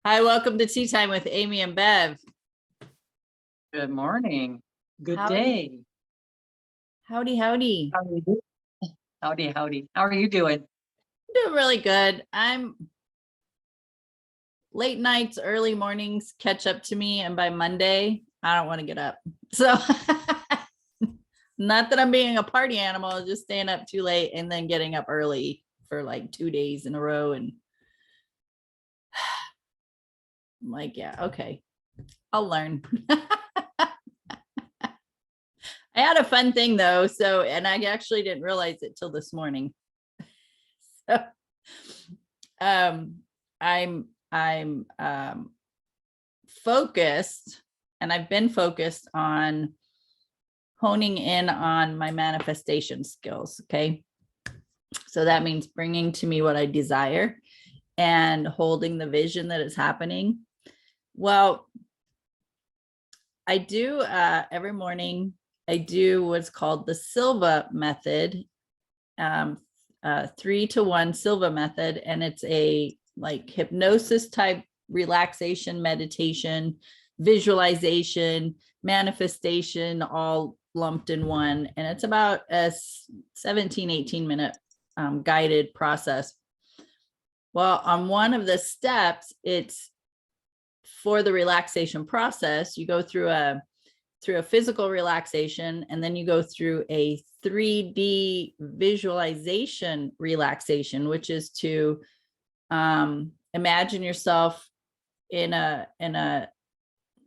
Hi, welcome to Tea Time with Amie and Bev. Good morning. Good Howdy. day. Howdy, howdy. How are you doing? Howdy, howdy. How are you doing? I'm doing really good. I'm late nights, early mornings catch up to me, and by Monday, I don't want to get up. So not that I'm being a party animal, just staying up too late and then getting up early for like 2 days in a row. And I'm like, yeah, okay, I'll learn. I had a fun thing though. So, and I actually didn't realize it till this morning. So, I'm focused, and I've been focused on honing in on my manifestation skills. Okay. So that means bringing to me what I desire and holding the vision that is happening. Well, I do every morning, I do what's called the Silva method, 3-to-1 Silva method. And it's a like hypnosis type relaxation, meditation, visualization, manifestation, all lumped in one. And it's about a 17-18 minute guided process. Well, on one of the steps, it's for the relaxation process, you go through a physical relaxation, and then you go through a 3D visualization relaxation, which is to imagine yourself in a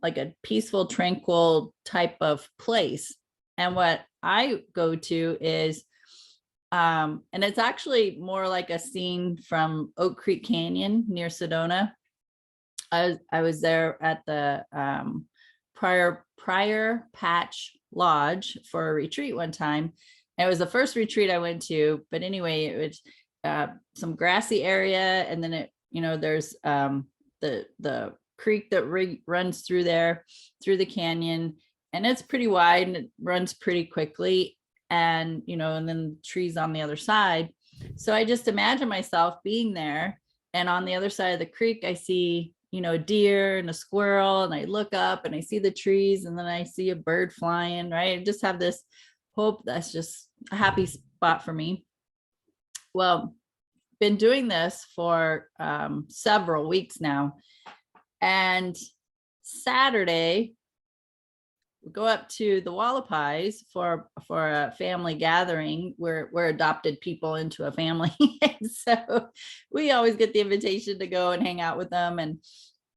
like a peaceful, tranquil type of place. And what I go to is and it's actually more like a scene from Oak Creek Canyon near Sedona. I was there at the prior Patch Lodge for a retreat one time. And it was the first retreat I went to, but anyway, it was some grassy area, and then it, there's the creek that runs through there, through the canyon, and it's pretty wide and it runs pretty quickly, and and then trees on the other side. So I just imagine myself being there, and on the other side of the creek, I see a deer and a squirrel, and I look up and I see the trees, and then I see a bird flying, right? I just have this hope. That's just a happy spot for me. Well, been doing this for several weeks now, and Saturday we go up to the Wallapies for a family gathering. We're adopted people into a family. And so we always get the invitation to go and hang out with them.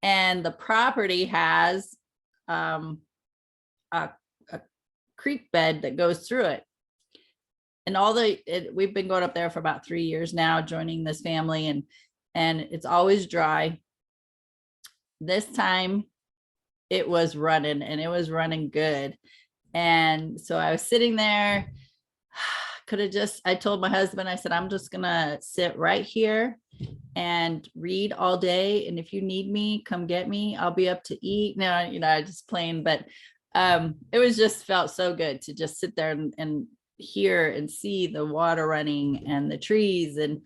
And the property has a creek bed that goes through it. And we've been going up there for about 3 years now, joining this family, and it's always dry. This time it was running, and it was running good. And so I was sitting there, I told my husband, I said, I'm just gonna sit right here and read all day. And if you need me, come get me. I'll be up to eat. No, I just playing, but it was just felt so good to just sit there and hear and see the water running and the trees. And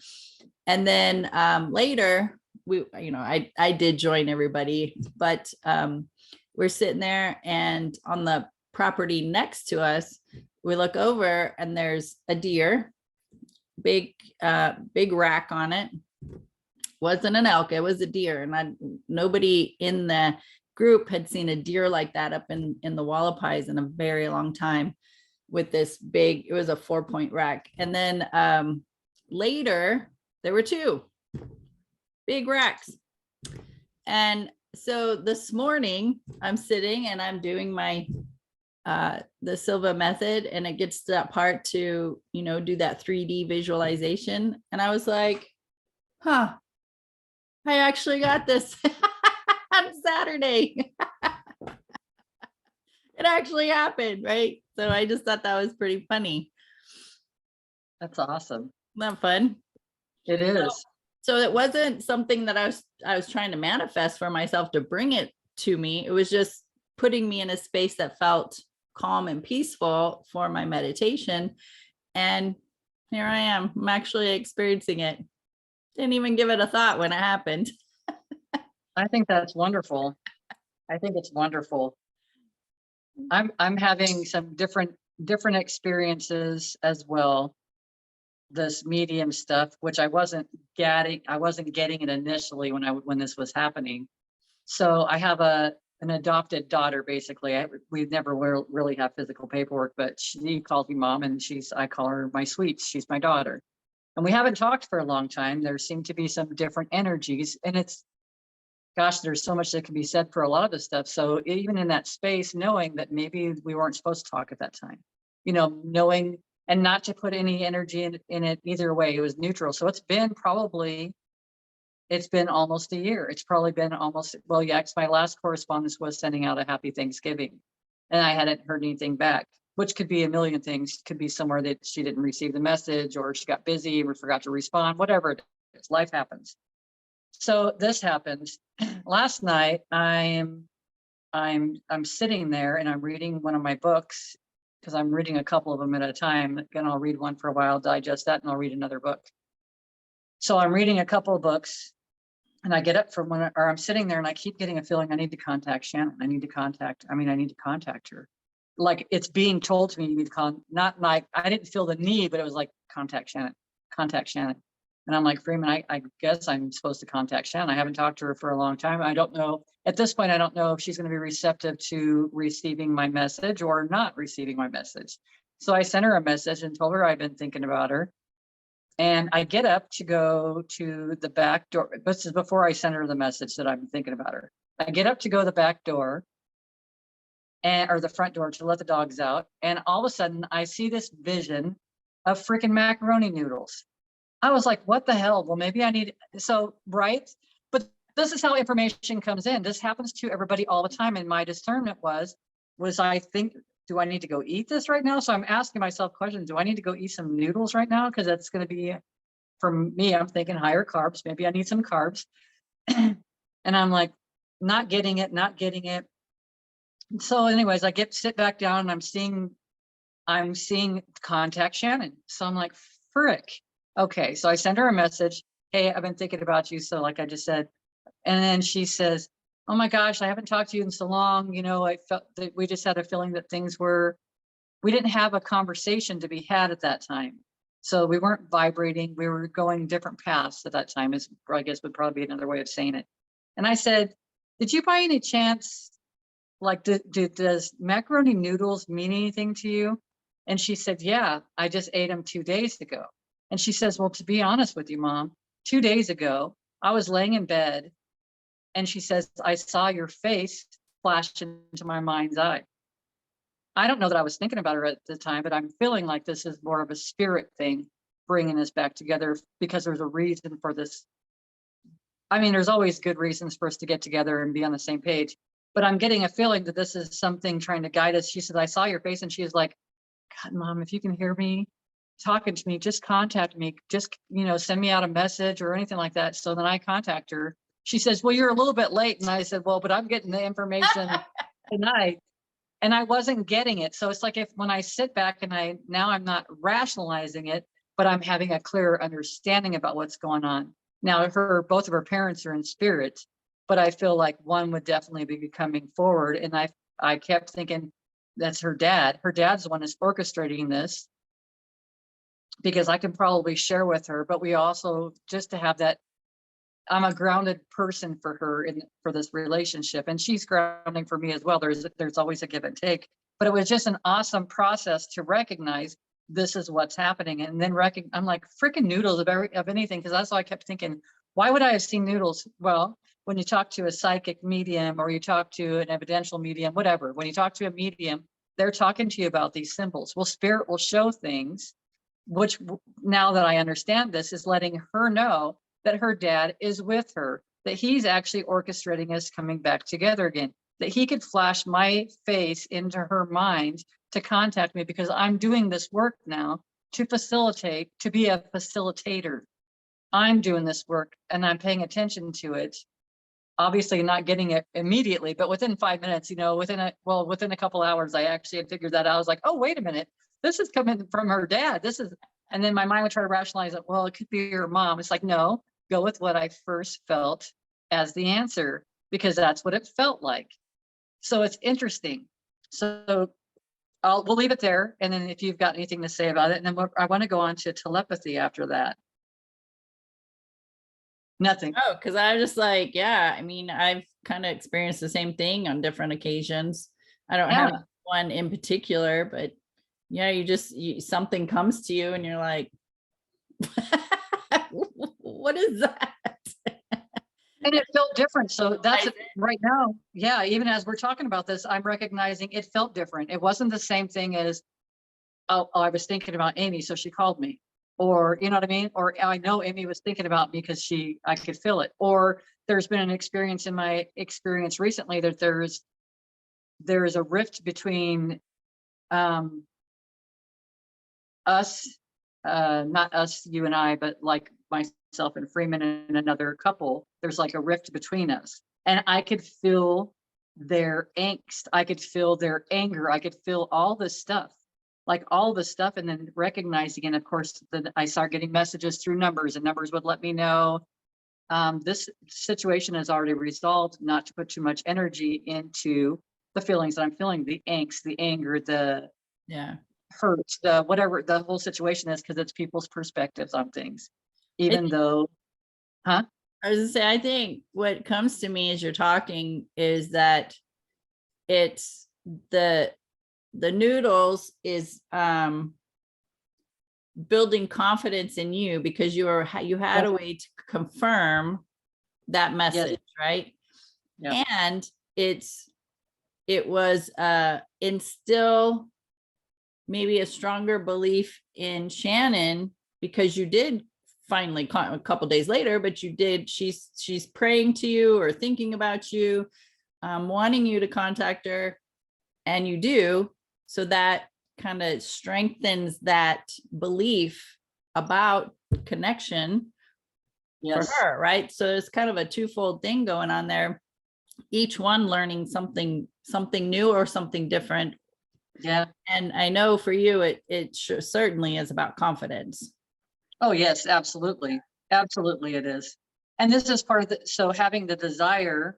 then later I did join everybody, but we're sitting there, and on the property next to us, we look over and there's a deer, big rack on it. Wasn't an elk, it was a deer. And nobody in the group had seen a deer like that up in the Wallapies in a very long time, with this big, it was a 4-point rack. And then later there were 2 big racks. And so this morning I'm sitting and I'm doing my the Silva method, and it gets to that part to do that 3D visualization, and I was like, I actually got this on Saturday. It actually happened, right? So I just thought that was pretty funny. That's awesome. Isn't that fun? It is. So it wasn't something that I was trying to manifest for myself to bring it to me. It was just putting me in a space that felt calm and peaceful for my meditation. And here I am. I'm actually experiencing it. Didn't even give it a thought when it happened. I think that's wonderful. I think it's wonderful. I'm having some different experiences as well. This medium stuff, which I wasn't getting it initially when this was happening. So I have an adopted daughter, basically. We never really have physical paperwork, but she calls me mom, and I call her my sweets. She's my daughter. And we haven't talked for a long time. There seem to be some different energies, and gosh, there's so much that can be said for a lot of this stuff. So even in that space, knowing that maybe we weren't supposed to talk at that time, knowing, and not to put any energy in it either way. It was neutral. So it's been almost a year. It's probably been almost, well, yeah, 'cause my last correspondence was sending out a happy Thanksgiving, and I hadn't heard anything back, which could be a million things. Could be somewhere that she didn't receive the message, or she got busy or forgot to respond, whatever it is. Life happens. So this happens. Last night, I'm sitting there and I'm reading one of my books, because I'm reading a couple of them at a time. Again, I'll read one for a while, digest that, and I'll read another book. So I'm reading a couple of books, and I get up from or I'm sitting there and I keep getting a feeling I need to contact Shannon. I need to contact her. Like it's being told to me, you need to not like, I didn't feel the need, but it was like, contact Shannon. And I'm like, Freeman, I guess I'm supposed to contact Shannon. I haven't talked to her for a long time. I don't know. At this point, I don't know if she's going to be receptive to receiving my message or not receiving my message. So I sent her a message and told her I've been thinking about her. And I get up to go to the back door. This is before I sent her the message that I've been thinking about her. I get up to go to the back door or the front door to let the dogs out. And all of a sudden I see this vision of freaking macaroni noodles. I was like, what the hell? Well, maybe I need, right? But this is how information comes in. This happens to everybody all the time. And my discernment was I think, do I need to go eat this right now? So I'm asking myself questions. Do I need to go eat some noodles right now? Because that's going to be, for me, I'm thinking higher carbs. Maybe I need some carbs. And I'm like, not getting it. So anyways, I sit back down and I'm seeing contact Shannon. So I'm like, frick. Okay. So I send her a message. Hey, I've been thinking about you. So like I just said, and then she says, oh my gosh, I haven't talked to you in so long. I felt that we just had a feeling that we didn't have a conversation to be had at that time. So we weren't vibrating. We were going different paths at that time, I guess would probably be another way of saying it. And I said, did you by any chance, like, does macaroni noodles mean anything to you? And she said, yeah, I just ate them 2 days ago. And she says, well, to be honest with you, Mom, 2 days ago, I was laying in bed, and she says, I saw your face flash into my mind's eye. I don't know that I was thinking about her at the time, but I'm feeling like this is more of a spirit thing, bringing us back together, because there's a reason for this. I mean, there's always good reasons for us to get together and be on the same page, but I'm getting a feeling that this is something trying to guide us. She said, I saw your face, and she was like, God, Mom, if you can hear me talking to me, just contact me. Just, send me out a message or anything like that. So then I contact her. She says, well, you're a little bit late. And I said, well, but I'm getting the information tonight. And I wasn't getting it. So it's like, when I sit back and now I'm not rationalizing it, but I'm having a clearer understanding about what's going on. Now, both of her parents are in spirit, but I feel like one would definitely be coming forward. And I kept thinking, that's her dad. Her dad's the one who's orchestrating this, because I can probably share with her, but we also, just to have that, I'm a grounded person for her for this relationship, and she's grounding for me as well. There's always a give and take, but it was just an awesome process to recognize this is what's happening. And then I'm like, freaking noodles of anything. Cause that's why I kept thinking, why would I have seen noodles? Well, when you talk to a psychic medium, or you talk to an evidential medium, whatever, when you talk to a medium, they're talking to you about these symbols. Well, spirit will show things, which, now that I understand this, is letting her know that her dad is with her, that he's actually orchestrating us coming back together again, that he could flash my face into her mind to contact me, because I'm doing this work now to facilitate, to be a facilitator. I'm doing this work and I'm paying attention to it. Obviously not getting it immediately, but within 5 minutes, within a couple hours, I actually had figured that out. I was like, oh, wait a minute, this is coming from her dad. And then my mind would try to rationalize it. Well, it could be your mom. It's like, no, go with what I first felt. as the answer, because that's what it felt like. So it's interesting. So we'll leave it there. And then if you've got anything to say about it, and then I want to go on to telepathy after that. Nothing. Oh, because I was just like, yeah, I mean, I've kind of experienced the same thing on different occasions. I don't have Yeah. one in particular, but yeah, something comes to you and you're like, what is that? And it felt different. So that's Recognize it right now. Yeah. Even as we're talking about this, I'm recognizing it felt different. It wasn't the same thing as, oh, I was thinking about Amy, so she called me. Or, you know what I mean? Or I know Amy was thinking about me because I could feel it. Or there's been an experience in my experience recently that there is a rift between us, not us, you and I, but like myself and Freeman and another couple. There's like a rift between us. And I could feel their angst. I could feel their anger. I could feel all this stuff, like all the stuff. And then recognizing, and of course, then I started getting messages through numbers, and numbers would let me know this situation is already resolved, not to put too much energy into the feelings that I'm feeling, the angst, the anger, the Yeah. hurt, the whatever the whole situation is, because it's people's perspectives on things, even though, huh? I was gonna say, I think what comes to me as you're talking is that it's the noodles is building confidence in you because you had a way to confirm that message, right? Yeah. And it was instill maybe a stronger belief in Shannon, because you did finally, a couple days later, but you did, she's praying to you or thinking about you, wanting you to contact her, and you do. So that kind of strengthens that belief about connection for her, right? So it's kind of a twofold thing going on there, each one learning something new or something different. Yeah. And I know for you, it certainly is about confidence. Oh, yes, absolutely. Absolutely it is. And this is part of the, so having the desire,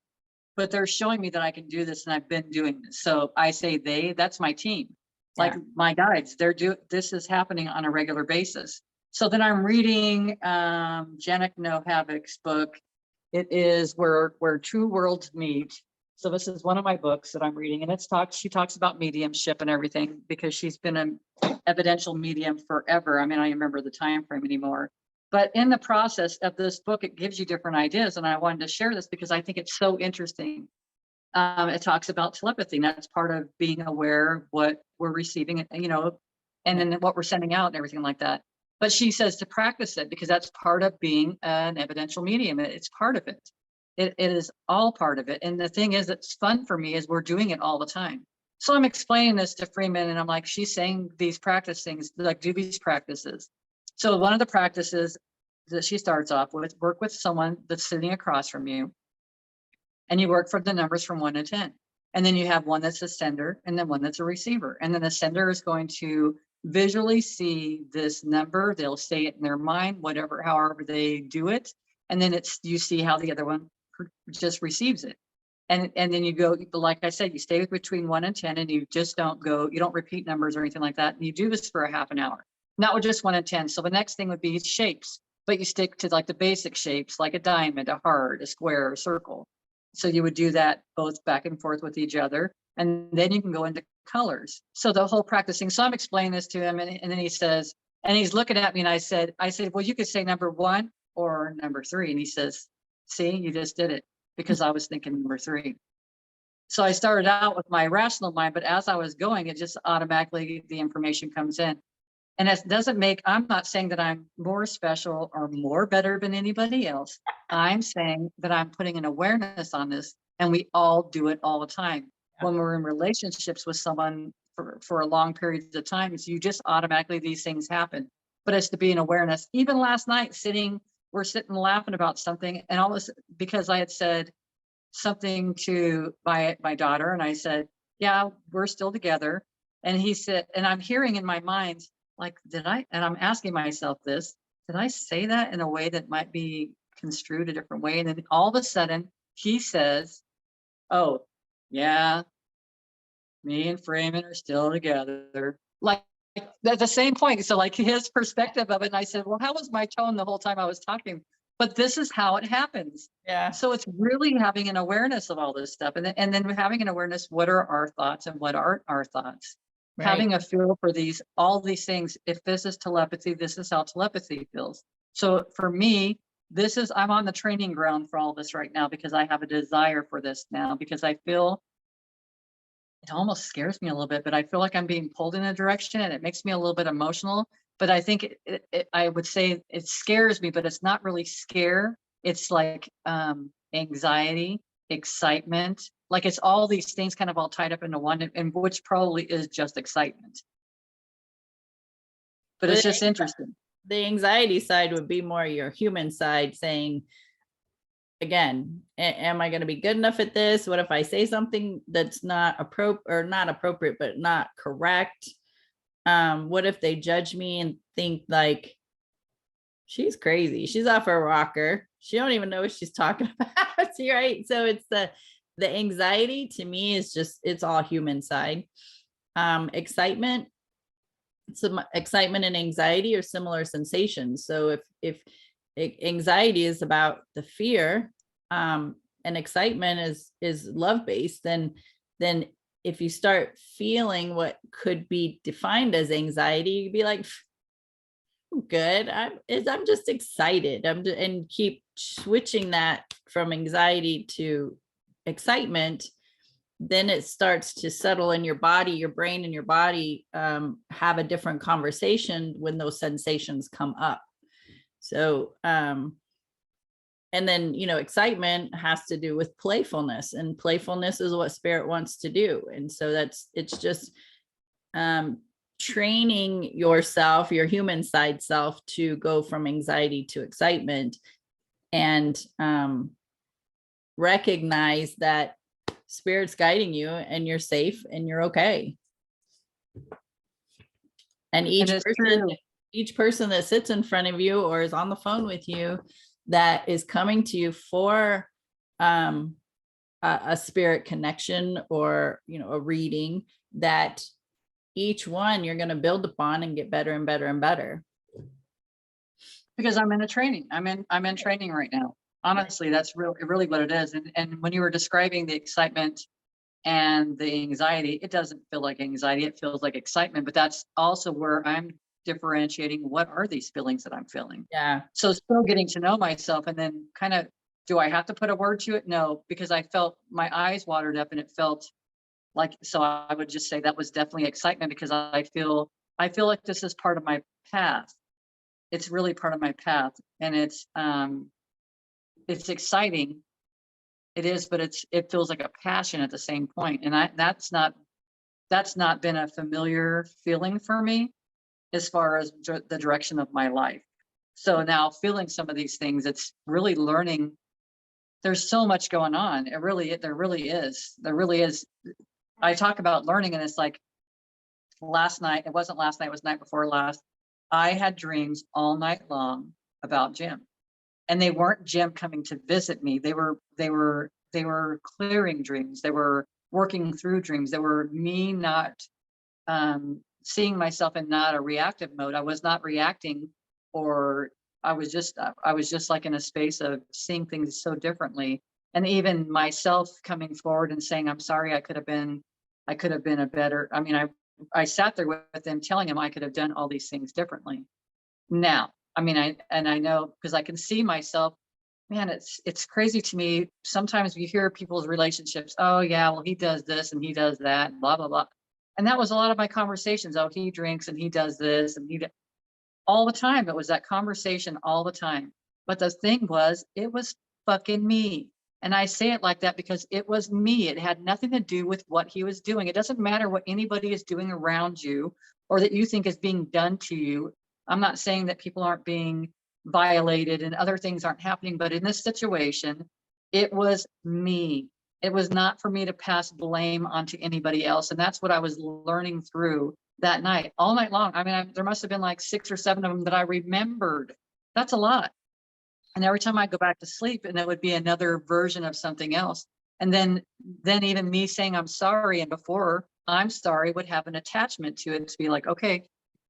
but they're showing me that I can do this, and I've been doing this. So I say that's my team, like my guides, this is happening on a regular basis. So then I'm reading Janek No Havoc's book. It is where two worlds meet. So this is one of my books that I'm reading, and she talks about mediumship and everything, because she's been an evidential medium forever. I mean, I don't remember the time frame anymore. But in the process of this book, it gives you different ideas. And I wanted to share this because I think it's so interesting. It talks about telepathy, and that's part of being aware of what we're receiving, you know, and then what we're sending out and everything like that. But she says to practice it, because that's part of being an evidential medium. It's part of it. It is all part of it. And the thing is, it's fun for me is we're doing it all the time. So I'm explaining this to Freeman, and I'm like, she's saying these practice things, like do these practices. So one of the practices that she starts off with, work with someone that's sitting across from you, and you work from the numbers from 1 to 10. And then you have one that's a sender and then one that's a receiver. And then the sender is going to visually see this number. They'll say it in their mind, however they do it. And then you see how the other one just receives it. And then you go, like I said, you stay between 1 and 10, and you just you don't repeat numbers or anything like that. And you do this for a half an hour, not with just 1 and 10. So the next thing would be shapes, but you stick to like the basic shapes, like a diamond, a heart, a square, a circle. So you would do that both back and forth with each other. And then you can go into colors. So the whole practicing. So I'm explaining this to him, and then he says, and he's looking at me, and I said, well, you could say number 1 or number 3. And he says, see, you just did it, because I was thinking number 3. So I started out with my rational mind, but as I was going, it just automatically, the information comes in. And it doesn't I'm not saying that I'm more special or more better than anybody else. I'm saying that I'm putting an awareness on this, and we all do it all the time. Yeah. When we're in relationships with someone for a long period of time, you just automatically, these things happen. But it's to be an awareness. Even last night, we're sitting laughing about something, and almost because I had said something to my daughter, and I said, yeah, we're still together. And he said, and I'm hearing in my mind, like, and I'm asking myself this, did I say that in a way that might be construed a different way. And then all of a sudden he says, oh, yeah, me and Freeman are still together. Like at the same point. So like his perspective of it. And I said, well, how was my tone the whole time I was talking? But this is how it happens. Yeah. So it's really having an awareness of all this stuff. And then having an awareness, what are our thoughts and what aren't our thoughts? Right. Having a feel for all these things. If this is telepathy, this is how telepathy feels. So for me, I'm on the training ground for all this right now, because I have a desire for this now, because I feel it almost scares me a little bit, but I feel like I'm being pulled in a direction and it makes me a little bit emotional. But I think I would say it scares me, but it's not really scare. It's like anxiety, excitement. Like it's all these things kind of all tied up into one, and which probably is just excitement. But it's just interesting. The anxiety side would be more your human side saying, again, am I going to be good enough at this? What if I say something that's not appropriate, but not correct? What if they judge me and think like, she's crazy, she's off her rocker, she don't even know what she's talking about. Right? So it's the anxiety to me is just, it's all human side. Excitement, some excitement and anxiety are similar sensations. So if anxiety is about the fear, and excitement is love based, then if you start feeling what could be defined as anxiety, you'd be like, I'm good, I'm just excited, and keep switching that from anxiety to excitement. Then it starts to settle in your body, your brain and your body have a different conversation when those sensations come up. So, and then, excitement has to do with playfulness, and playfulness is what spirit wants to do. And so it's just training yourself, your human side self, to go from anxiety to excitement, and recognize that spirit's guiding you and you're safe and you're okay. And each person that sits in front of you or is on the phone with you that is coming to you for a spirit connection or a reading, that each one you're going to build upon and get better and better and better. Because I'm in a training. I'm in training right now. Honestly, that's really what it is. And when you were describing the excitement and the anxiety, it doesn't feel like anxiety, it feels like excitement. But that's also where I'm differentiating, what are these feelings that I'm feeling? Yeah. So still getting to know myself, and then kind of, do I have to put a word to it? No, because I felt my eyes watered up and it felt like, so I would just say that was definitely excitement, because I feel like this is part of my path. It's really part of my path, and it's exciting. It is, but it feels like a passion at the same point. And that's not been a familiar feeling for me as far as the direction of my life. So now feeling some of these things, it's really learning. There's so much going on. There really is. I talk about learning, and it's like last night, it wasn't last night, it was night before last. I had dreams all night long about Jim. And they weren't Jim coming to visit me. They were clearing dreams. They were working through dreams. They were me not seeing myself in not a reactive mode. I was not reacting, or I was just like in a space of seeing things so differently. And even myself coming forward and saying, I'm sorry, I could have been a better. I mean, I sat there with them telling him I could have done all these things differently. Now, I mean, I know, because I can see myself, man, it's crazy to me. Sometimes you hear people's relationships. Oh yeah, well, he does this and he does that, and blah, blah, blah. And that was a lot of my conversations. Oh, he drinks and he does this and all the time. It was that conversation all the time. But the thing was, it was fucking me. And I say it like that because it was me. It had nothing to do with what he was doing. It doesn't matter what anybody is doing around you or that you think is being done to you. I'm not saying that people aren't being violated and other things aren't happening, but in this situation, it was me. It was not for me to pass blame onto anybody else. And that's what I was learning through that night, all night long. I mean, there must have been like 6 or 7 of them that I remembered. That's a lot. And every time I go back to sleep, and it would be another version of something else. And then even me saying I'm sorry, and before I'm sorry would have an attachment to it to be like, okay,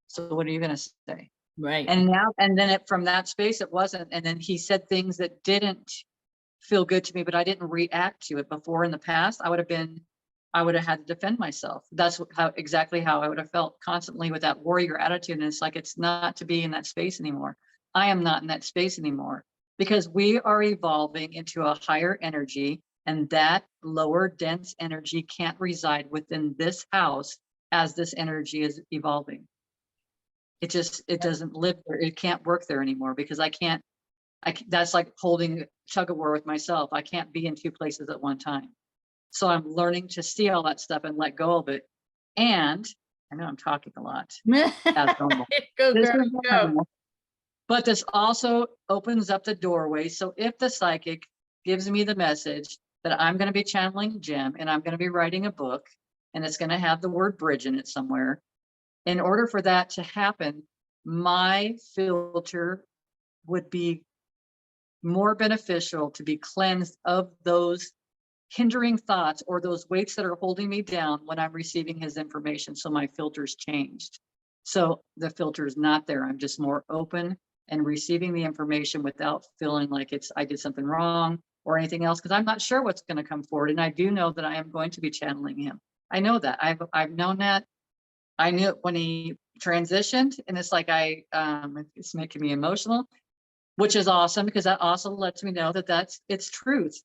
so what are you going to say? Right. And now, and then from that space, it wasn't. And then he said things that didn't feel good to me, but I didn't react to it before. In the past, I would have had to defend myself. That's exactly how I would have felt constantly with that warrior attitude. And it's like, it's not to be in that space anymore. I am not in that space anymore, because we are evolving into a higher energy, and that lower dense energy can't reside within this house as this energy is evolving. It doesn't live there. It can't work there anymore, because that's like holding tug of war with myself. I can't be in two places at one time. So I'm learning to see all that stuff and let go of it. And I know I'm talking a lot. As normal. Go, This girl, is go. normal. But this also opens up the doorway. So if the psychic gives me the message that I'm going to be channeling Jim, and I'm going to be writing a book, and it's going to have the word bridge in it somewhere, in order for that to happen, my filter would be more beneficial to be cleansed of those hindering thoughts or those weights that are holding me down when I'm receiving his information. So my filter's changed. So the filter is not there. I'm just more open and receiving the information without feeling like I did something wrong or anything else, because I'm not sure what's going to come forward. And I do know that I am going to be channeling him. I know that. I've known that. I knew it when he transitioned, and it's like it's making me emotional, which is awesome, because that also lets me know that it's truth.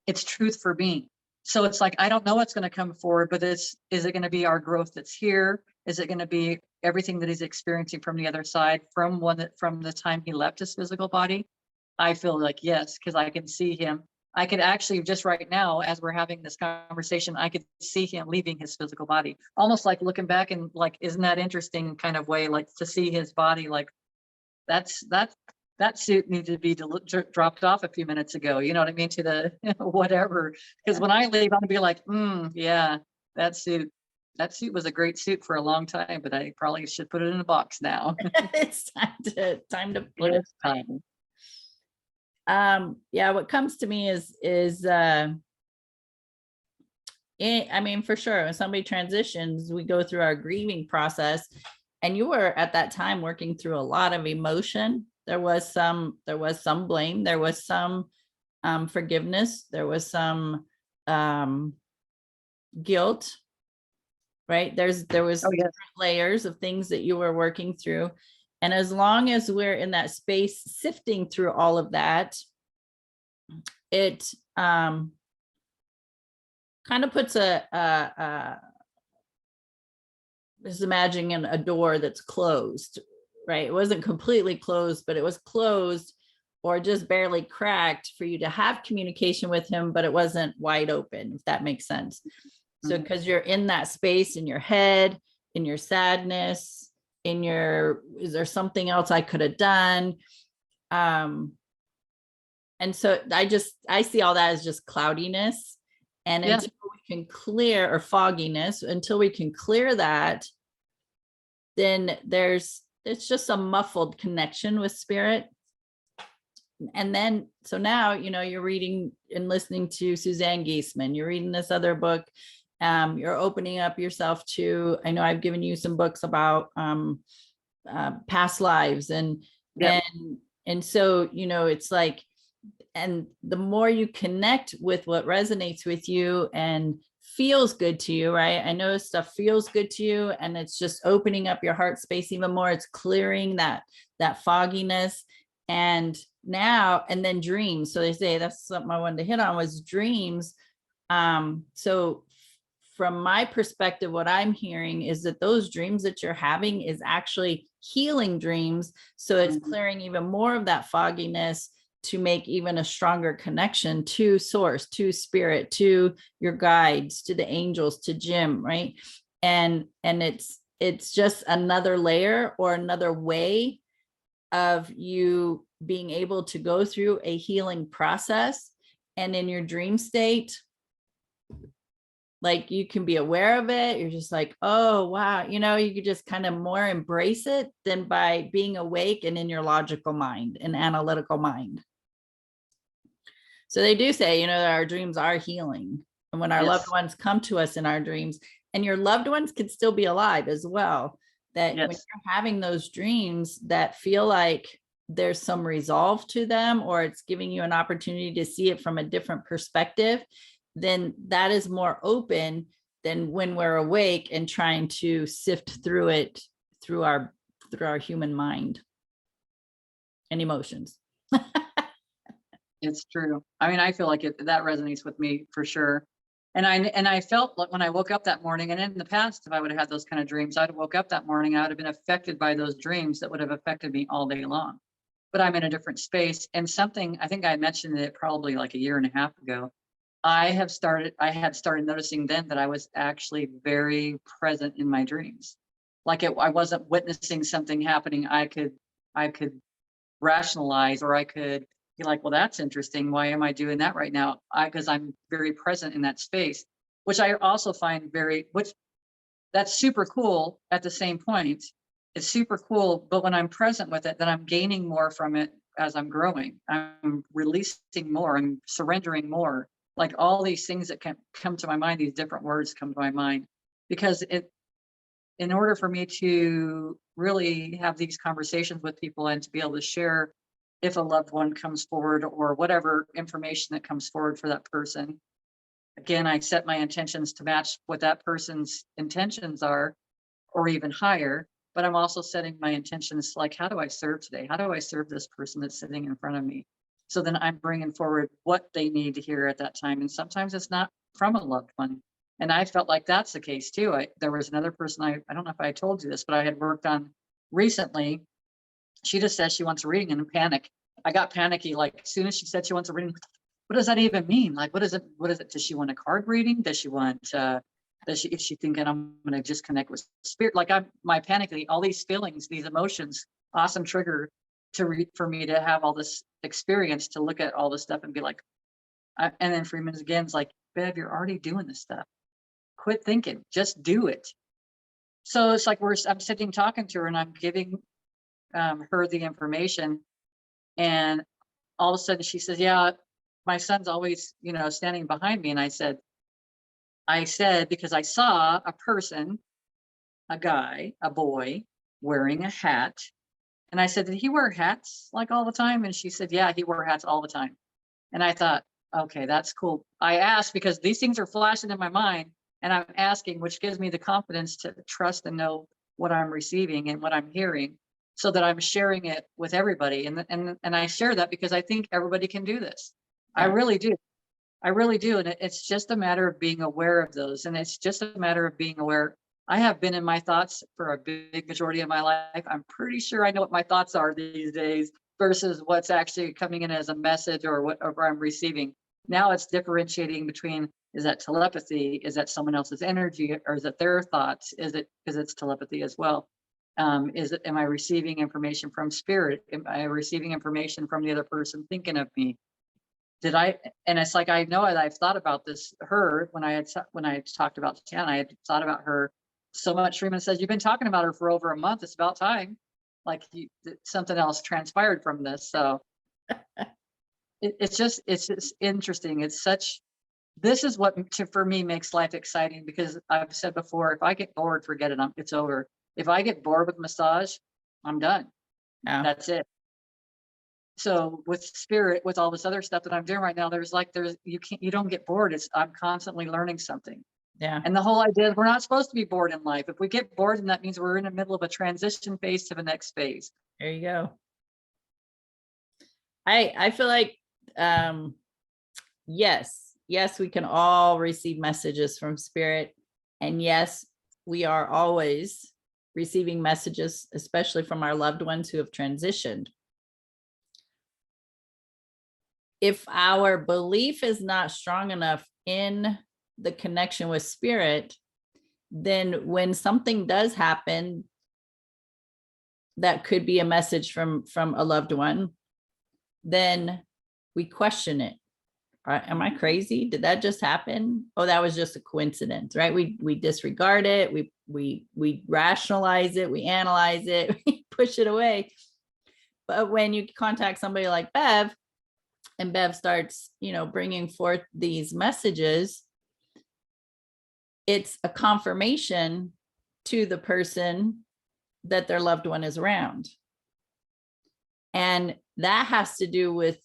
It's truth for me. So it's like, I don't know what's going to come forward, but is it going to be our growth that's here? Is it going to be everything that he's experiencing from the other side from the time he left his physical body? I feel like yes, because I can see him. I could actually, just right now, as we're having this conversation, I could see him leaving his physical body, almost like looking back and like, isn't that interesting kind of way, like to see his body, like that suit needed to be dropped off a few minutes ago. You know what I mean? To the whatever. Because when I leave, I'm gonna be like, yeah, that suit was a great suit for a long time, but I probably should put it in a box now. It's time to put it away. Time. Yeah, what comes to me is I mean, for sure, when somebody transitions, we go through our grieving process, and you were at that time working through a lot of emotion. There was some blame, there was some forgiveness, there was some guilt, right? There was different layers of things that you were working through. And as long as we're in that space sifting through all of that, it kind of puts just imagining a door that's closed, right? It wasn't completely closed, but it was closed or just barely cracked for you to have communication with him, but it wasn't wide open, if that makes sense. So because you're in that space in your head, in your sadness, is there something else I could have done? And so I see all that as just cloudiness. And until we can clear, or fogginess, until we can clear that, then it's just a muffled connection with spirit. And then, so now, you're reading and listening to Suzanne Giesemann, you're reading this other book, you're opening up yourself to, I know I've given you some books about past lives and so, it's like, and the more you connect with what resonates with you and feels good to you, right? I know stuff feels good to you, and it's just opening up your heart space even more. It's clearing that fogginess. And then dreams. So they say, that's something I wanted to hit on, was dreams. So from my perspective, what I'm hearing is that those dreams that you're having is actually healing dreams. So it's clearing even more of that fogginess to make even a stronger connection to source, to spirit, to your guides, to the angels, to Jim, right? And it's just another layer or another way of you being able to go through a healing process. And in your dream state, Like you can be aware of it. You're just like, oh, wow. You know, you could just kind of more embrace it than by being awake and in your logical mind and analytical mind. So they do say, you know, that our dreams are healing. And when our loved Yes. ones come to us in our dreams, and your loved ones can still be alive as well, that when Yes. you're having those dreams that feel like there's some resolve to them, or it's giving you an opportunity to see it from a different perspective, then that is more open than when we're awake and trying to sift through it through our human mind and emotions. It's true. I mean, I feel like that resonates with me for sure. And I felt like when I woke up that morning, and in the past, if I would have had those kind of dreams, I'd have woke up that morning, I would have been affected by those dreams that would have affected me all day long. But I'm in a different space. And something, I think I mentioned it probably like a year and a half ago. I had started noticing then that I was actually very present in my dreams. Like I wasn't witnessing something happening. I could rationalize, or I could be like, well, that's interesting. Why am I doing that right now? Because I'm very present in that space, which I also find which that's super cool at the same point. It's super cool, but when I'm present with it, then I'm gaining more from it as I'm growing. I'm releasing more, I'm surrendering more. Like all these things that can come to my mind, these different words come to my mind, because in order for me to really have these conversations with people and to be able to share if a loved one comes forward or whatever information that comes forward for that person, again, I set my intentions to match what that person's intentions are, or even higher. But I'm also setting my intentions like, how do I serve today? How do I serve this person that's sitting in front of me? So then I'm bringing forward what they need to hear at that time. And sometimes it's not from a loved one. And I felt like that's the case too. There was another person, I don't know if I told you this, but I had worked on recently. She just says she wants a reading, and in panic. I got panicky. Like as soon as she said she wants a reading, what does that even mean? Like, what is it? What is it? Does she want a card reading? Does she want, is she thinking I'm going to just connect with spirit? Like my panicky, all these feelings, these emotions, awesome trigger for me to have all this experience, to look at all this stuff and be like, and then Freeman's again is like, Bev, you're already doing this stuff. Quit thinking, just do it. So it's like I'm sitting talking to her, and I'm giving her the information, and all of a sudden she says, yeah, my son's always, standing behind me. And I said, because I saw a person, a guy, a boy wearing a hat. And I said, did he wear hats like all the time? And she said, yeah, he wore hats all the time. And I thought, okay, that's cool. I asked because these things are flashing in my mind, and I'm asking, which gives me the confidence to trust and know what I'm receiving and what I'm hearing, so that I'm sharing it with everybody. And I share that because I think everybody can do this. I Yeah. really do. I really do. And it's just a matter of being aware of those. And it's just a matter of being aware. I have been in my thoughts for a big majority of my life. I'm pretty sure I know what my thoughts are these days versus what's actually coming in as a message or whatever I'm receiving. Now it's differentiating between, is that telepathy? Is that someone else's energy? Or is it their thoughts? Is it, because it's telepathy as well? Am I receiving information from spirit? Am I receiving information from the other person thinking of me? And it's like, I know that I've thought about her when I talked about Tiana, I had thought about her so much. Freeman says, you've been talking about her for over a month. It's about time. Like something else transpired from this. So it's just interesting. This is what for me makes life exciting, because I've said before, if I get bored, forget it. It's over. If I get bored with massage, I'm done. Yeah. That's it. So with spirit, with all this other stuff that I'm doing right now, you don't get bored. I'm constantly learning something. Yeah. And the whole idea is we're not supposed to be bored in life. If we get bored, then that means we're in the middle of a transition phase to the next phase. There you go. I feel like yes, we can all receive messages from spirit, and yes, we are always receiving messages, especially from our loved ones who have transitioned. If our belief is not strong enough in the connection with spirit, then when something does happen that could be a message from a loved one, then we question it. am I crazy? Did that just happen? Oh, that was just a coincidence, right? We disregard it. We rationalize it. We analyze it. We push it away. But when you contact somebody like Bev, and Bev starts, bringing forth these messages, it's a confirmation to the person that their loved one is around. And that has to do with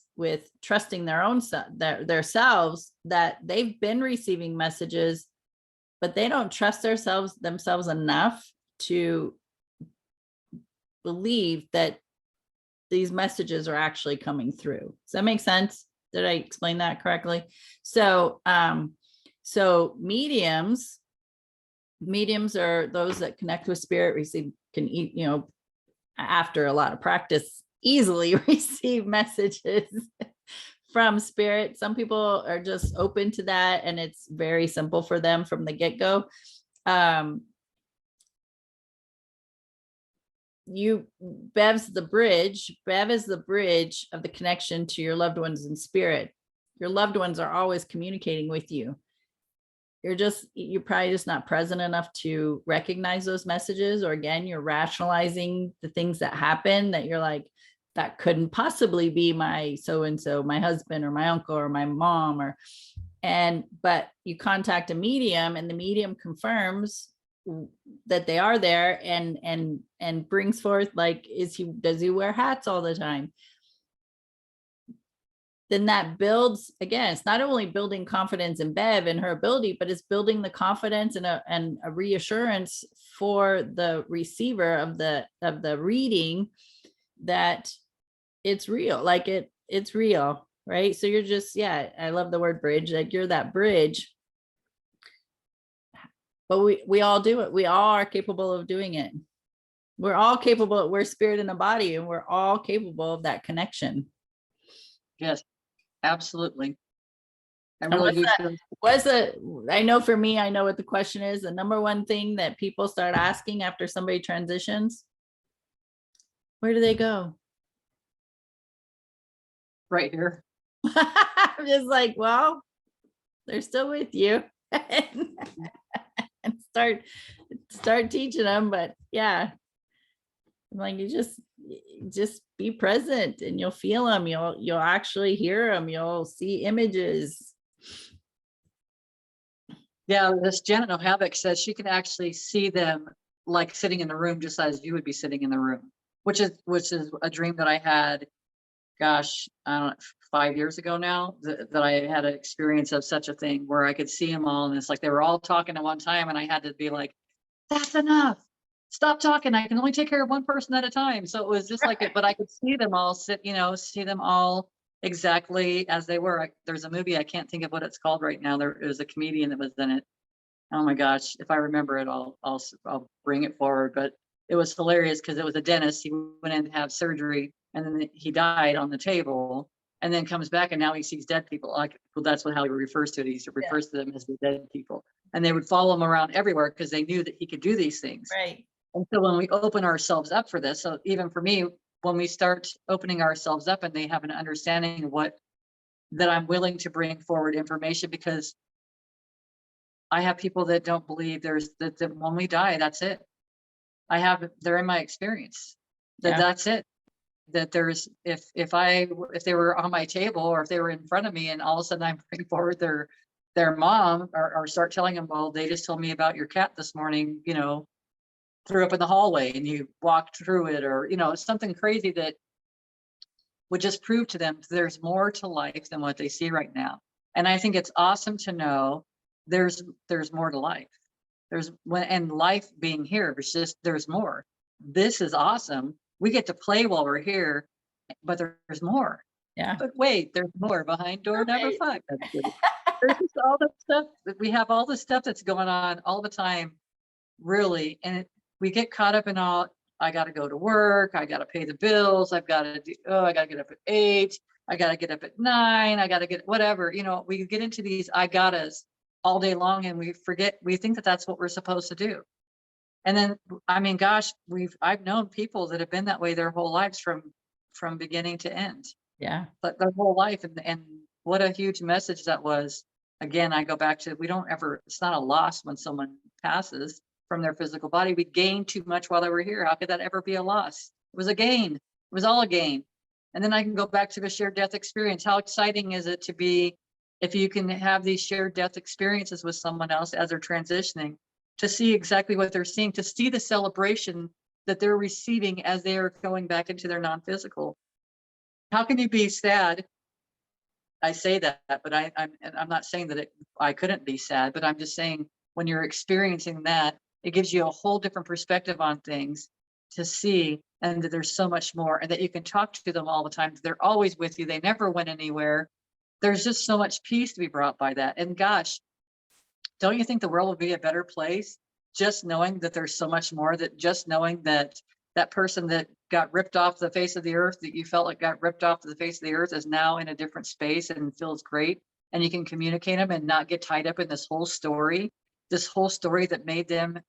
trusting their own their selves, that they've been receiving messages, but they don't trust themselves enough to believe that these messages are actually coming through. Does that make sense? Did I explain that correctly? So mediums are those that connect with spirit, can eat, after a lot of practice, easily receive messages from spirit. Some people are just open to that, and it's very simple for them from the get-go. Bev is the bridge of the connection to your loved ones in spirit. Your loved ones are always communicating with you. You're probably just not present enough to recognize those messages, or again, you're rationalizing the things that happen, that you're like, that couldn't possibly be my so-and-so, my husband or my uncle or my mom, but you contact a medium, and the medium confirms that they are there, and brings forth, like, does he wear hats all the time? Then that builds, again, it's not only building confidence in Bev and her ability, but it's building the confidence and a reassurance for the receiver of the reading, that it's real, like it's real, right? So you're just, I love the word bridge, like you're that bridge. But we all do it. We all are capable of doing it. We're all capable. We're spirit in a body, and we're all capable of that connection. Yes, absolutely. I know for me, I know what the question is. The number one thing that people start asking after somebody transitions: where do they go? Right here. I'm just like, well, they're still with you. And start teaching them. But yeah, I'm like, you just be present, and you'll feel them. You'll actually hear them. You'll see images. Yeah, this Janet Nohavik says she can actually see them, like sitting in the room, just as you would be sitting in the room, which is a dream that I had, gosh, I don't know, 5 years ago now, that I had an experience of such a thing, where I could see them all, and it's like they were all talking at one time, and I had to be like, that's enough. Stop talking. I can only take care of one person at a time. So it was just like it, but I could see them all see them all exactly as they were. There's a movie, I can't think of what it's called right now. There was a comedian that was in it. Oh my gosh, if I remember it, I'll bring it forward. But it was hilarious because it was a dentist. He went in to have surgery, and then he died on the table, and then comes back, and now he sees dead people. Like, well, that's how he refers to it. He refers to them as the dead people, and they would follow him around everywhere because they knew that he could do these things. Right. And so when we open ourselves up for this, so even for me, when we start opening ourselves up, and they have an understanding of that I'm willing to bring forward information, because I have people that don't believe that when we die, that's it. They're in my experience, that's it. That there's, if they were on my table, or if they were in front of me, and all of a sudden I bring forward their mom, or start telling them, well, they just told me about your cat this morning, threw up in the hallway and you walked through it, or something crazy that would just prove to them there's more to life than what they see right now. And I think it's awesome to know there's more to life. And life being here, it's just, there's more. This is awesome. We get to play while we're here, but there's more. Yeah. But wait, there's more behind door number 5. There's just all the stuff that we have, all the stuff that's going on all the time, really. And we get caught up in all, I got to go to work, I got to pay the bills, I got to get up at 8, I got to get up at 9, I got to get whatever, we get into these I gottas all day long, and we think that that's what we're supposed to do. And then, I mean, gosh, I've known people that have been that way their whole lives, from beginning to end. Yeah. But their whole life, and what a huge message that was. Again, I go back to, it's not a loss when someone passes from their physical body. We gained too much while they were here. How could that ever be a loss? It was a gain. It was all a gain. And then I can go back to the shared death experience. How exciting is it to be, if you can have these shared death experiences with someone else as they're transitioning, to see exactly what they're seeing, to see the celebration that they're receiving as they are going back into their non-physical. How can you be sad? I say that, but I'm not saying that I couldn't be sad, but I'm just saying when you're experiencing that, it gives you a whole different perspective on things to see, and that there's so much more, and that you can talk to them all the time. They're always with you. They never went anywhere. There's just so much peace to be brought by that. And gosh, don't you think the world would be a better place just knowing that there's so much more, that just knowing that that person that got ripped off the face of the earth, that you felt like got ripped off the face of the earth, is now in a different space and feels great, and you can communicate them and not get tied up in this whole story that made them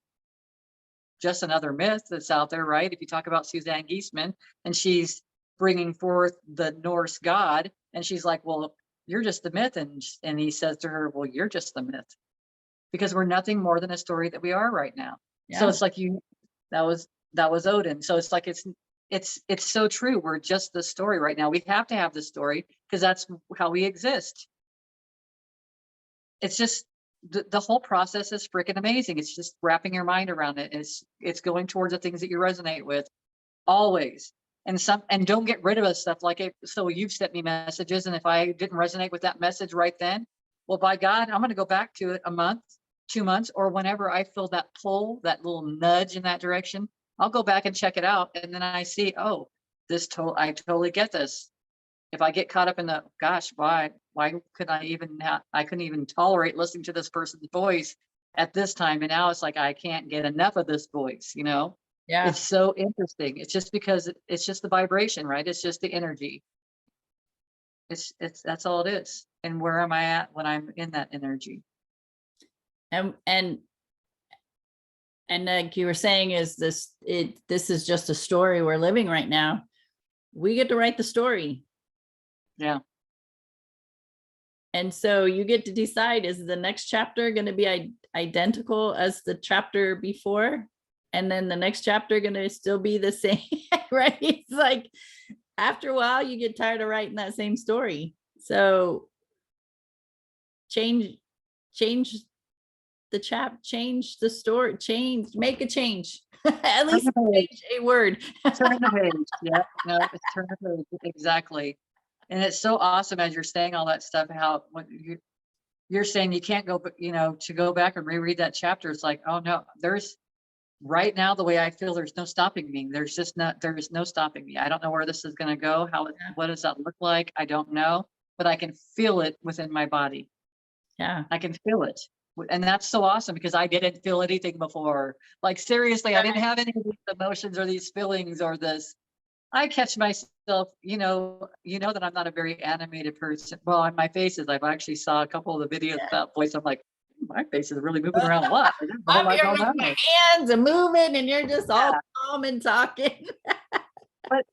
just another myth that's out there, right? If you talk about Suzanne Giesemann, and she's bringing forth the Norse god, and she's like, well, you're just the myth. And he says to her, well, you're just the myth, because we're nothing more than a story that we are right now. Yeah. So it's like that was Odin. So it's like, it's so true. We're just the story right now. We have to have the story because that's how we exist. It's just, the whole process is freaking amazing. It's just wrapping your mind around it. It's going towards the things that you resonate with always. And don't get rid of us stuff like it. So you've sent me messages, and if I didn't resonate with that message right then, well, by God, I'm going to go back to it a month, 2 months, or whenever I feel that pull, that little nudge in that direction, I'll go back and check it out. And then I see, oh, I totally get this. If I get caught up in the, gosh, why could I couldn't even tolerate listening to this person's voice at this time. And now it's like, I can't get enough of this voice, Yeah. It's so interesting. It's just because it's just the vibration, right? It's just the energy. That's all it is. And where am I at when I'm in that energy? And like you were saying, this is just a story we're living right now. We get to write the story. Yeah. And so you get to decide, is the next chapter going to be identical as the chapter before? And then the next chapter going to still be the same, right? It's like, after a while, you get tired of writing that same story. So change the story, make a change. At least change a word. Turn the page. Yeah, no, it's turn the page. Exactly. And it's so awesome as you're saying all that stuff, how when you're saying you can't go, to go back and reread that chapter. It's like, oh no, right now, the way I feel, there's no stopping me. There is no stopping me. I don't know where this is going to go. What does that look like? I don't know, but I can feel it within my body. Yeah. I can feel it. And that's so awesome, because I didn't feel anything before. Like, seriously, I didn't have any of these emotions or these feelings or this. I catch myself, that I'm not a very animated person. Well, on my faces, I've actually saw a couple of the videos about voice. I'm like, my face is really moving around a lot. I'm here with my hands and moving, and you're just all calm and talking. But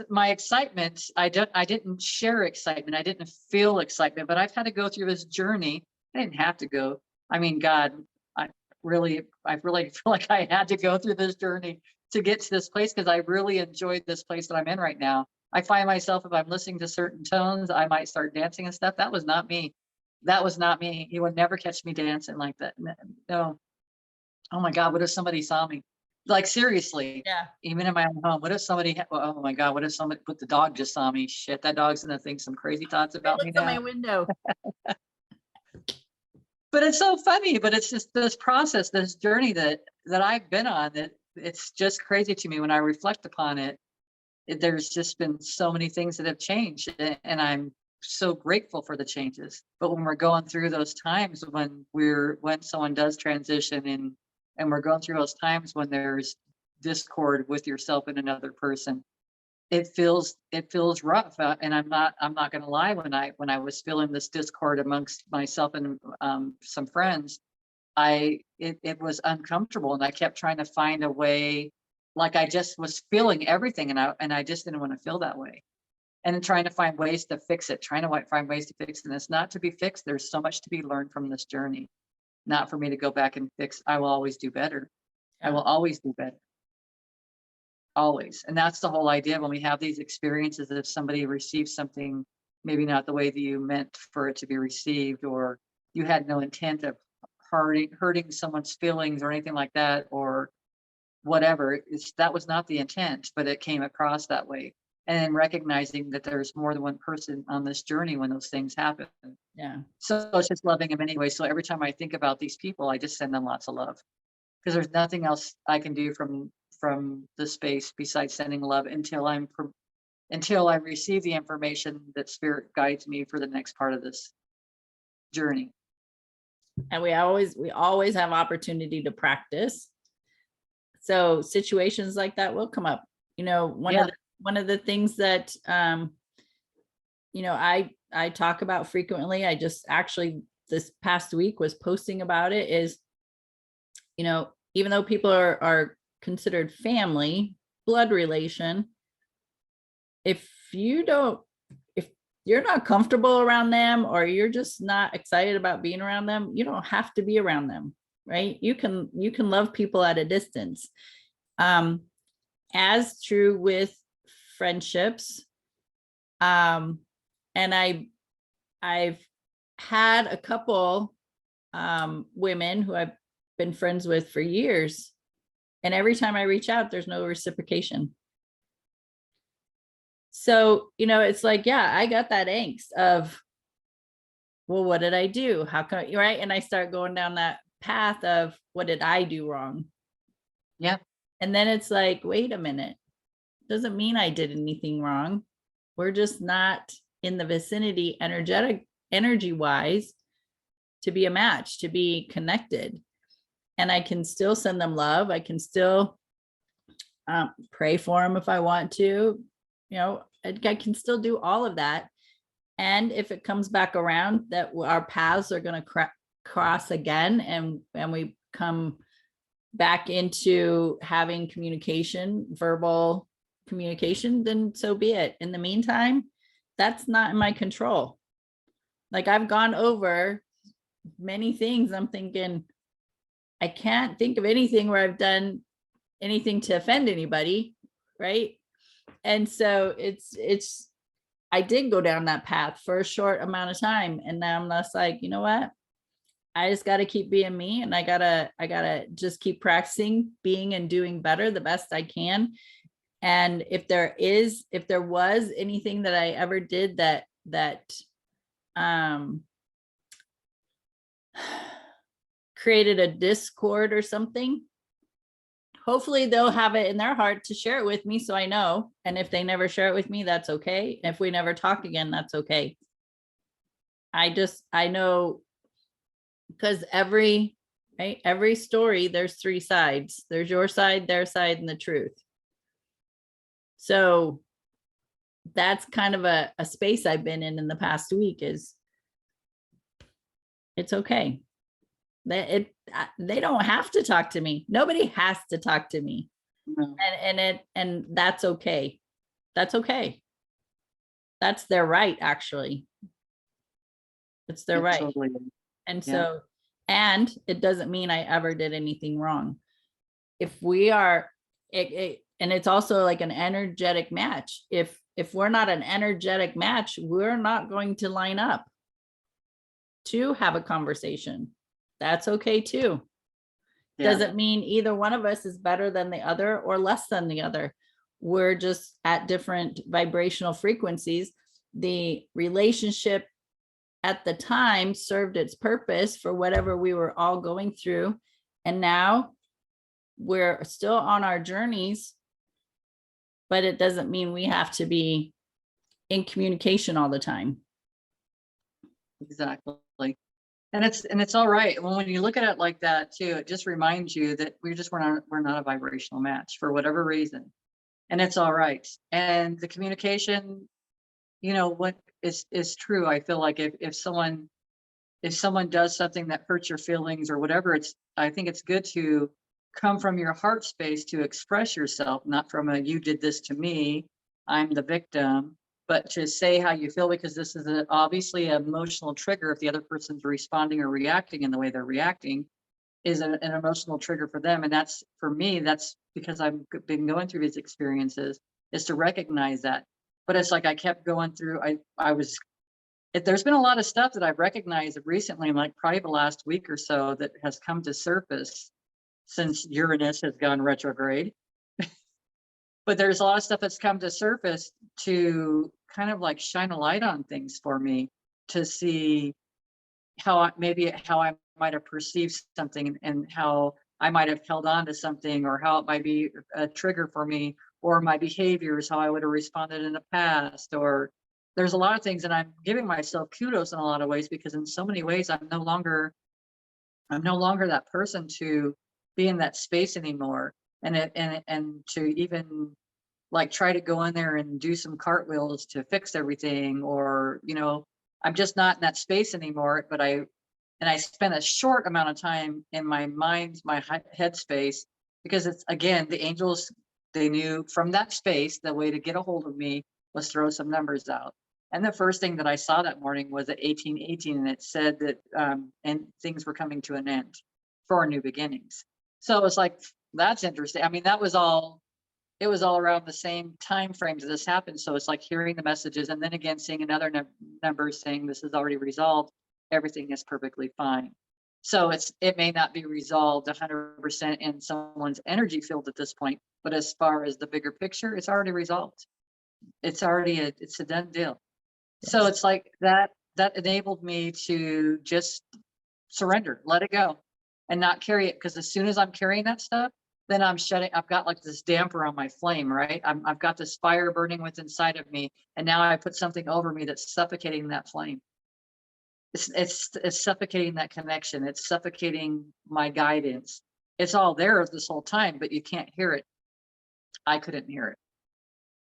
my excitement, I didn't share excitement. I didn't feel excitement, but I've had to go through this journey. I didn't have to go. I mean, God, I really feel like I had to go through this journey to get to this place, because I really enjoyed this place that I'm in right now. I find myself, if I'm listening to certain tones, I might start dancing and stuff. That was not me. You would never catch me dancing like that. No. Oh my God, what if somebody saw me? Like, seriously. Yeah. Even in my own home, what if somebody, oh my God, what if somebody, the dog just saw me? Shit, that dog's gonna think some crazy thoughts about me now. My window. But it's so funny, but it's just this process, this journey that I've been on, that it's just crazy to me when I reflect upon it. There's just been so many things that have changed, and I'm so grateful for the changes. But when we're going through those times when someone does transition, and we're going through those times when there's discord with yourself and another person, it feels rough. And I'm not going to lie, when I was feeling this discord amongst myself and some friends, it was uncomfortable, and I kept trying to find a way. Like, I just was feeling everything, and I just didn't want to feel that way. and then trying to find ways to fix it, find ways to fix it. And it's not to be fixed. There's so much to be learned from this journey, not for me to go back and fix. I will always do better. I will always do better. Always. And that's the whole idea when we have these experiences, that if somebody receives something, maybe not the way that you meant for it to be received, or you had no intent of hurting someone's feelings or anything like that, or whatever, that was not the intent, but it came across that way. And then recognizing that there's more than one person on this journey when those things happen. Yeah. So it's just loving them anyway. So every time I think about these people, I just send them lots of love, because there's nothing else I can do from the space besides sending love until I receive the information that spirit guides me for the next part of this journey. And we always have opportunity to practice. So situations like that will come up. You know, one of the things that you know, I talk about frequently, I just actually this past week was posting about it, is, you know, even though people are considered family, blood relation, if you're not comfortable around them, or you're just not excited about being around them, you don't have to be around them, right? You can love people at a distance. As true with friendships. And I've had a couple women who I've been friends with for years, and every time I reach out, there's no reciprocation. So, you know, it's like, yeah, I got that angst of, well, what did I do? How come, right? And I start going down that path of, what did I do wrong? Yeah. And then it's like, wait a minute, doesn't mean I did anything wrong. We're just not in the vicinity energy wise to be a match, to be connected. And I can still send them love. I can still pray for them if I want to, you know, I can still do all of that. And if it comes back around that our paths are going to cross again, and we come back into having communication, verbal communication, then so be it. In the meantime, that's not in my control. Like, I've gone over many things. I'm thinking, I can't think of anything where I've done anything to offend anybody, right? And so I did go down that path for a short amount of time, and now I'm just like, you know what? I just got to keep being me, and I gotta just keep practicing being and doing better the best I can. And if there was anything that I ever did that created a discord or something, hopefully they'll have it in their heart to share it with me, so I know. And if they never share it with me, that's okay. If we never talk again, that's okay. I know, because every story, there's three sides. There's your side, their side, and the truth. So that's kind of a space I've been in the past week, is it's okay. They don't have to talk to me. Nobody has to talk to me. No. And that's okay. That's okay. That's their right, actually. It's their right. Totally. And so, and it doesn't mean I ever did anything wrong. If we are, and it's also like an energetic match. If we're not an energetic match, we're not going to line up to have a conversation. That's okay too. Yeah. Doesn't mean either one of us is better than the other or less than the other. We're just at different vibrational frequencies. The relationship at the time served its purpose for whatever we were all going through. And now we're still on our journeys, but it doesn't mean we have to be in communication all the time. Exactly. And it's all right. When you look at it like that too, it just reminds you that we're not a vibrational match for whatever reason. And it's all right. And the communication, you know, what is true. I feel like if someone does something that hurts your feelings or whatever, I think it's good to come from your heart space to express yourself, not from you did this to me, I'm the victim. but to say how you feel, because this is obviously an emotional trigger. If the other person's responding or reacting in the way they're reacting, is an emotional trigger for them. And that's, for me, that's because I've been going through these experiences, is to recognize that. But it's like I kept going through, there's been a lot of stuff that I've recognized recently, like probably the last week or so, that has come to surface since Uranus has gone retrograde. But there's a lot of stuff that's come to surface to kind of like shine a light on things for me, to see how I might have perceived something, and how I might have held on to something, or how it might be a trigger for me, or my behaviors, how I would have responded in the past. Or there's a lot of things, and I'm giving myself kudos in a lot of ways, because in so many ways I'm no longer that person to be in that space anymore. And to even like try to go in there and do some cartwheels to fix everything, or, I'm just not in that space anymore. But I spent a short amount of time in my mind, my head space, because it's, again, the angels, they knew from that space, the way to get a hold of me was throw some numbers out. And the first thing that I saw that morning was at 1818, and it said that, and things were coming to an end for new beginnings. So it's like, that's interesting. I mean, it was all around the same time frames that this happened. So it's like hearing the messages, and then again seeing another number saying this is already resolved, everything is perfectly fine. So it may not be resolved 100% in someone's energy field at this point, but as far as the bigger picture, it's already resolved. It's already it's a done deal. Yes. So it's like that enabled me to just surrender, let it go, and not carry it. Because as soon as I'm carrying that stuff, then I've got like this damper on my flame, right? I've got this fire burning within inside of me. And now I put something over me that's suffocating that flame. It's suffocating that connection. It's suffocating my guidance. It's all there this whole time, but you can't hear it. I couldn't hear it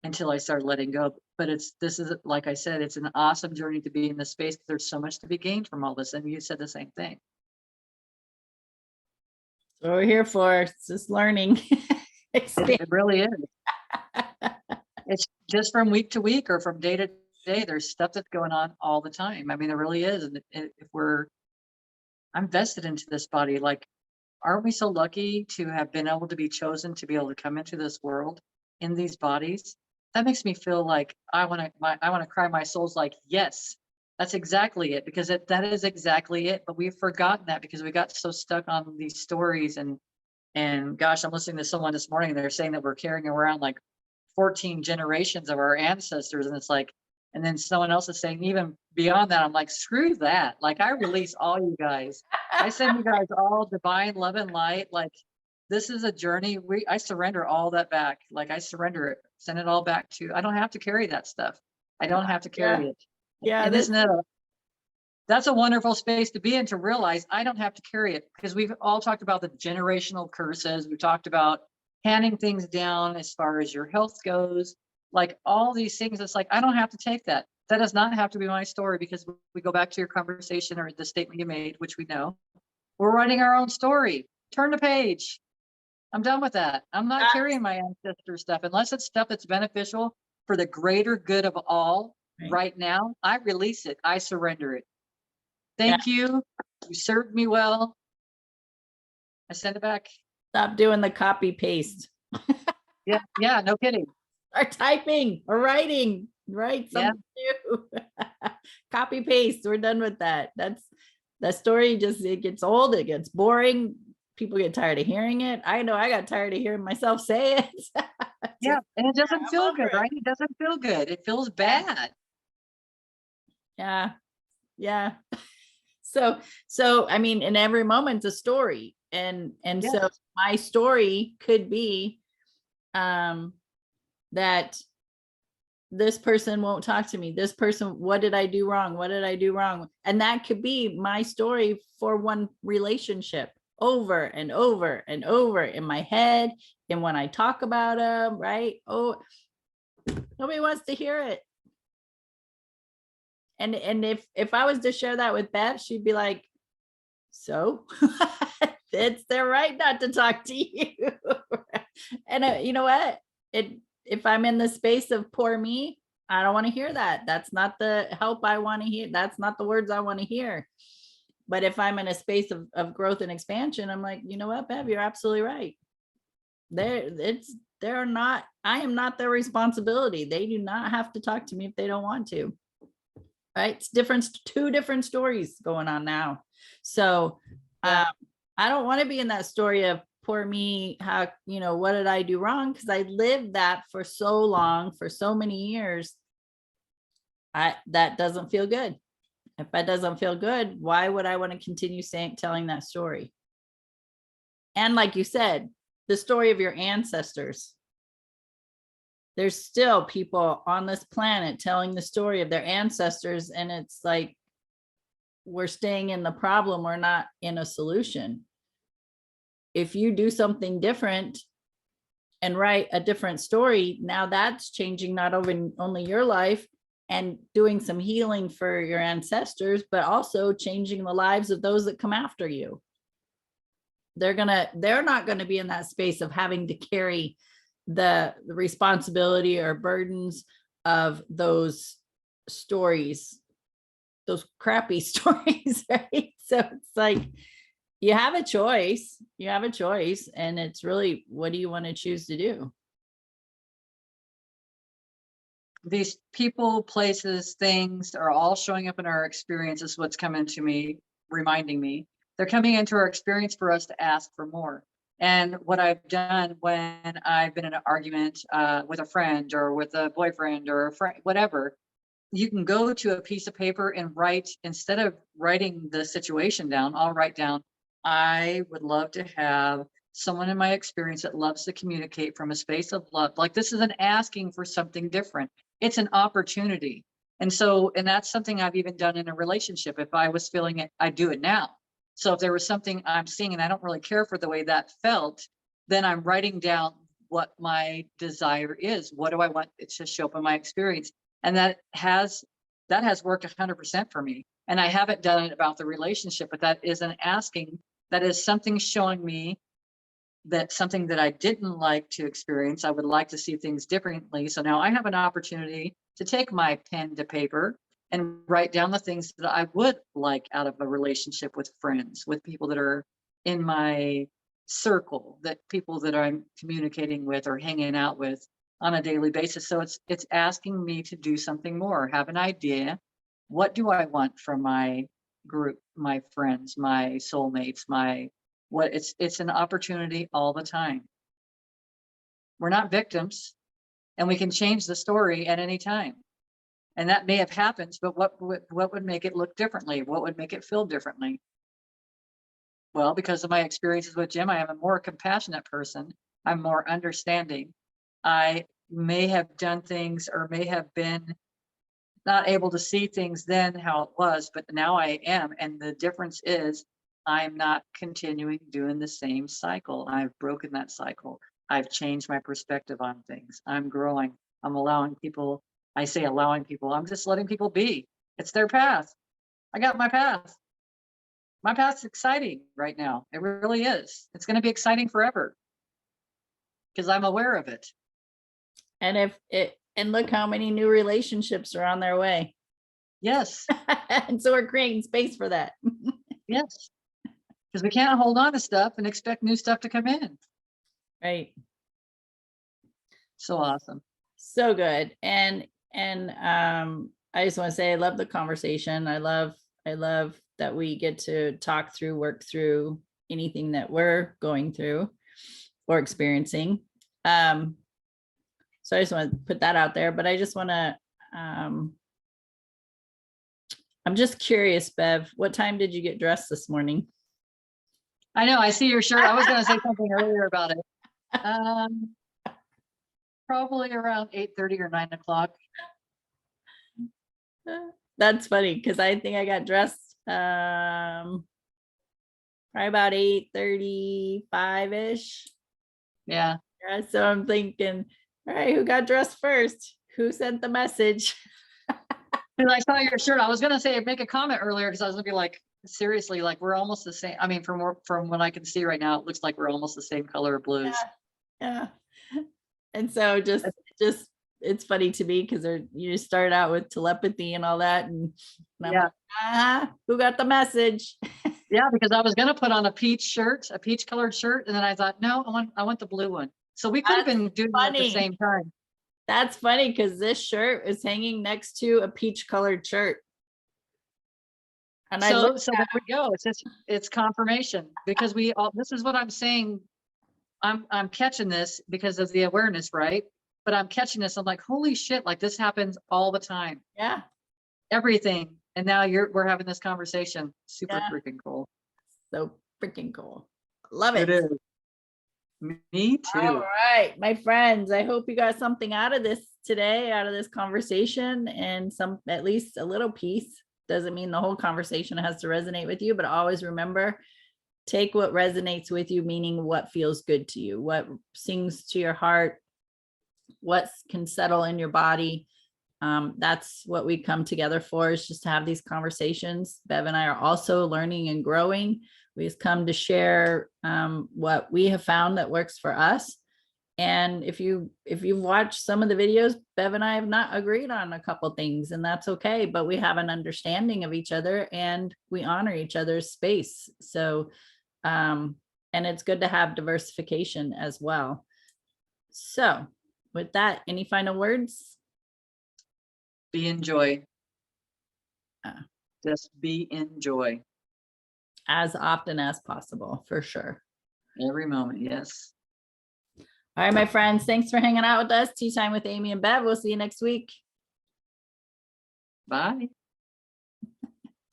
until I started letting go. But this is, like I said, it's an awesome journey to be in this space. There's so much to be gained from all this. And you said the same thing. So we're here for, it's just learning. It really is. It's just from week to week or from day to day. There's stuff that's going on all the time. I mean, it really is. And if I'm vested into this body, like, aren't we so lucky to have been able to be chosen to be able to come into this world in these bodies? That makes me feel like I want to cry. My soul's like, yes, that's exactly it, because that is exactly it. But we've forgotten that because we got so stuck on these stories. And gosh, I'm listening to someone this morning. They're saying that we're carrying around like 14 generations of our ancestors. And it's like, and then someone else is saying even beyond that. I'm like, screw that. Like, I release all you guys. I send you guys all divine love and light. Like, this is a journey. I surrender all that back. Like, I surrender it, send it all back to, I don't have to carry that stuff. I don't have to carry it. Yeah. And that's a wonderful space to be in, to realize I don't have to carry it, because we've all talked about the generational curses. We've talked about handing things down as far as your health goes, like all these things. It's like, I don't have to take that. That does not have to be my story, because we go back to your conversation or the statement you made, which we know. We're writing our own story. Turn the page. I'm done with that. I'm not carrying my ancestor stuff unless it's stuff that's beneficial for the greater good of all. Right now, I release it. I surrender it. Thank you. You served me well. I send it back. Stop doing the copy paste. Yeah, no kidding. Or typing or writing, right? Something new. Copy paste. We're done with that. That story it gets old, it gets boring. People get tired of hearing it. I know I got tired of hearing myself say it. Yeah, and it doesn't feel good, right? It doesn't feel good. It feels bad. Yeah. So I mean, in every moment's a story. And so my story could be that this person won't talk to me. This person, what did I do wrong? What did I do wrong? And that could be my story for one relationship, over and over and over in my head. And when I talk about them, right? Oh, nobody wants to hear it. And if I was to share that with Bev, she'd be like, so it's their right not to talk to you. And you know what? If I'm in the space of poor me, I don't want to hear that. That's not the help I want to hear. That's not the words I want to hear. But if I'm in a space of growth and expansion, I'm like, you know what, Bev, you're absolutely right. They're not, I am not their responsibility. They do not have to talk to me if they don't want to. Right? It's different, two different stories going on now. So Yeah. I don't want to be in that story of poor me, how, what did I do wrong? Because I lived that for so long, for so many years. That doesn't feel good. If that doesn't feel good, why would I want to continue telling that story? And like you said, the story of your ancestors. There's still people on this planet telling the story of their ancestors, and it's like we're staying in the problem, we're not in a solution. If you do something different and write a different story, now that's changing not only your life and doing some healing for your ancestors, but also changing the lives of those that come after you. They're not going to be in that space of having to carry the responsibility or burdens of those stories, those crappy stories, right? So it's like you have a choice, and it's really, what do you want to choose to do? These people, places, things are all showing up in our experiences. What's coming to me, reminding me, they're coming into our experience for us to ask for more. And what I've done when I've been in an argument with a friend or with a boyfriend or a friend, whatever, you can go to a piece of paper and write, instead of writing the situation down, I'll write down, I would love to have someone in my experience that loves to communicate from a space of love. Like, this isn't asking for something different. It's an opportunity. And that's something I've even done in a relationship. If I was feeling it, I do it now. So if there was something I'm seeing and I don't really care for the way that felt, then I'm writing down what my desire is. What do I want it to show up in my experience? And that has worked 100% for me. And I haven't done it about the relationship, but that is an asking, that is something showing me that something that I didn't like to experience, I would like to see things differently. So now I have an opportunity to take my pen to paper and write down the things that I would like out of a relationship with friends, with people that are in my circle, that people that I'm communicating with or hanging out with on a daily basis. So it's asking me to do something more, have an idea. What do I want from my group, my friends, my soulmates, it's an opportunity all the time. We're not victims, and we can change the story at any time. And that may have happened, but what would make it look differently? What would make it feel differently? Well, because of my experiences with Jim, I am a more compassionate person. I'm more understanding. I may have done things or may have been not able to see things then how it was, but now I am. And the difference is I'm not continuing doing the same cycle. I've broken that cycle. I've changed my perspective on things. I'm growing. I'm allowing people, I say allowing people, I'm just letting people be. It's their path. I got my path. My path's exciting right now. It really is. It's going to be exciting forever because I'm aware of it. And look how many new relationships are on their way. Yes. And so we're creating space for that. Yes. Because we can't hold on to stuff and expect new stuff to come in. Right. So awesome. So good. And I just want to say I love the conversation. I love that we get to talk through, work through anything that we're going through or experiencing. So I just want to put that out there, but I just want to, I'm just curious, Bev, what time did you get dressed this morning? I know, I see your shirt. I was going to say something earlier about it. Probably around 8:30 or 9 o'clock. That's funny because I think I got dressed probably about 8:35-ish. Yeah. So I'm thinking, all right, who got dressed first? Who sent the message? And I saw your shirt. I was going to say, make a comment earlier because I was going to be like, seriously, like we're almost the same. I mean, from what I can see right now, it looks like we're almost the same color of blues. Yeah. And so just it's funny to me because you start out with telepathy and all that, and I'm Yeah. like, who got the message? Yeah, because I was gonna put on a peach colored shirt, and then I thought, no, I want the blue one. So we could have That's been doing it at the funny. same time. That's funny because this shirt is hanging next to a peach colored shirt. And I So looked so there we go. It's confirmation, because this is what I'm saying. I'm catching this because of the awareness, right? But I'm catching this. I'm like, holy shit, like this happens all the time. yeah, Everything. And now we're having this conversation. Super Yeah. freaking cool. so freaking cool. Love It it. is. Me All too. right, my friends, I hope you got something out of this today, out of this conversation, and at least a little piece. Doesn't mean the whole conversation has to resonate with you, but always remember, take what resonates with you, meaning what feels good to you, what sings to your heart, what can settle in your body. That's what we come together for, is just to have these conversations. Bev and I are also learning and growing. We've come to share what we have found that works for us. And if you've watched some of the videos, Bev and I have not agreed on a couple things, and that's okay, but we have an understanding of each other and we honor each other's space. So, and it's good to have diversification as well. So with that, any final words? Be in joy. Uh. Just be in joy. As often as possible, for sure. Every moment. Yes. All right, my friends, thanks for hanging out with us. Tea Time with Amie and Bev. We'll see you next week. Bye.